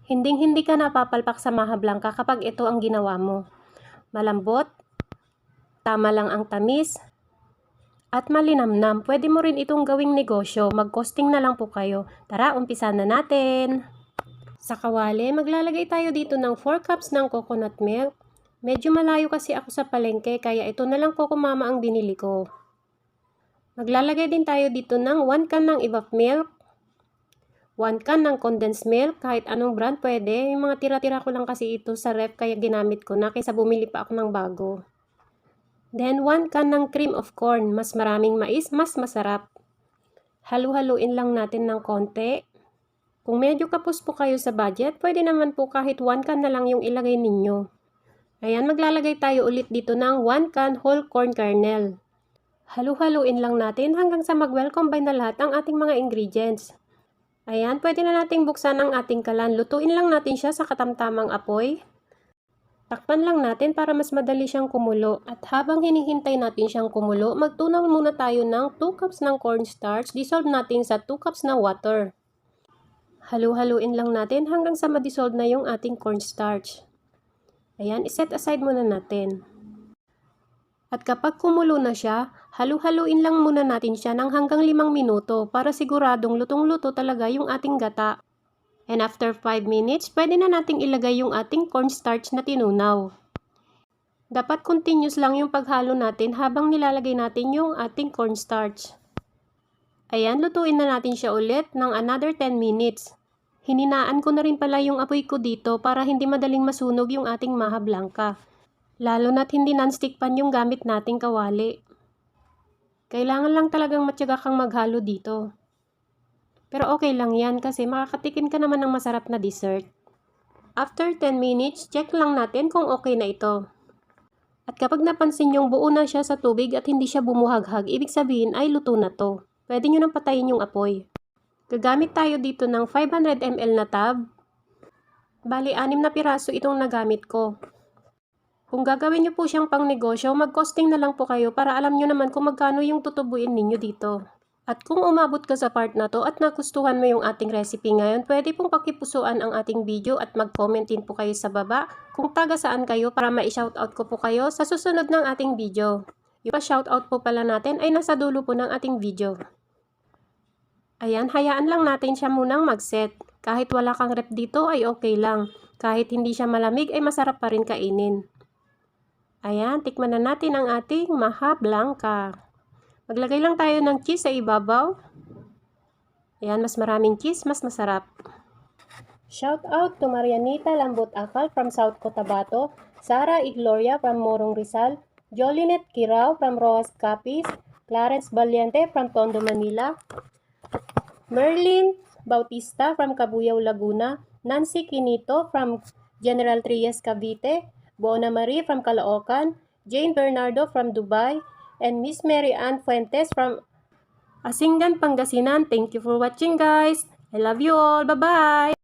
Hinding-hindi ka napapalpak sa Maha Blanca kapag ito ang ginawa mo. Malambot, tama lang ang tamis, at malinamnam. Pwede mo rin itong gawing negosyo. Mag-costing na lang po kayo. Tara, umpisa na natin. Sa kawali, maglalagay tayo dito ng 4 cups ng coconut milk. Medyo malayo kasi ako sa palengke, kaya ito na lang Coco Mama ang binili ko. Maglalagay din tayo dito ng 1 can ng evap milk, 1 can ng condensed milk, kahit anong brand pwede. Yung mga tira-tira ko lang kasi ito sa ref kaya ginamit ko na kaysa bumili pa ako ng bago. Then 1 can ng cream of corn, mas maraming mais, mas masarap. Halu-haluin lang natin ng konti. Kung medyo kapos po kayo sa budget, pwede naman po kahit 1 can na lang yung ilagay ninyo. Ayan, maglalagay tayo ulit dito ng 1 can whole corn kernel. Halu-haluin lang natin hanggang sa mag-well combine na lahat ang ating mga ingredients. Ayan, pwede na nating buksan ang ating kalan. Lutuin lang natin siya sa katamtamang apoy. Takpan lang natin para mas madali siyang kumulo. At habang hinihintay natin siyang kumulo, magtunaw muna tayo ng 2 cups ng cornstarch. Dissolve natin sa 2 cups na water. Halu-haluin lang natin hanggang sa ma-dissolve na yung ating cornstarch. Ayan, iset aside muna natin. At kapag kumulo na siya, halu-haluin lang muna natin siya ng hanggang 5 minuto para siguradong lutong-luto talaga yung ating gata. And after 5 minutes, pwede na nating ilagay yung ating cornstarch na tinunaw. Dapat continuous lang yung paghalo natin habang nilalagay natin yung ating cornstarch. Ayan, lutuin na natin siya ulit ng another 10 minutes. Hininaan ko na rin pala yung apoy ko dito para hindi madaling masunog yung ating Maha Blanca. Lalo na't hindi non-stick pan yung gamit nating kawali. Kailangan lang talagang matyaga kang maghalo dito. Pero okay lang yan kasi makakatikim ka naman ng masarap na dessert. After 10 minutes, check lang natin kung okay na ito. At kapag napansin yung buo na siya sa tubig at hindi siya bumuhaghag, ibig sabihin ay luto na to. Pwede nyo nang patayin yung apoy. Gagamit tayo dito ng 500 ml na tub. Bali, 6 na piraso itong nagamit ko. Kung gagawin nyo po siyang pang negosyo, mag-costing na lang po kayo para alam nyo naman kung magkano yung tutubuin ninyo dito. At kung umabot ka sa part na to at nagustuhan mo yung ating recipe ngayon, pwede pong pakipusuan ang ating video at mag-comment din po kayo sa baba kung taga saan kayo para ma-shoutout ko po kayo sa susunod ng ating video. Yung pa-shoutout po pala natin ay nasa dulo po ng ating video. Ayan, hayaan lang natin siya munang mag-set. Kahit wala kang rep dito ay okay lang. Kahit hindi siya malamig ay masarap pa rin kainin. Ayan, tikman na natin ang ating Maha Blanca. Maglagay lang tayo ng cheese sa ibabaw. Ayan, mas maraming cheese, mas masarap. Shout out to Marianita Lambot Akal from South Cotabato, Sara Igloria from Morong Rizal, Jolinet Kirao from Rojas Capiz, Clarence Valiente from Tondo, Manila, Merlin Bautista from Cabuyao, Laguna, Nancy Quinito from General Trias, Cavite, Bona Marie from Caloocan, Jane Bernardo from Dubai, and Miss Mary Ann Fuentes from Asingan, Pangasinan. Thank you for watching, guys. I love you all. Bye-bye!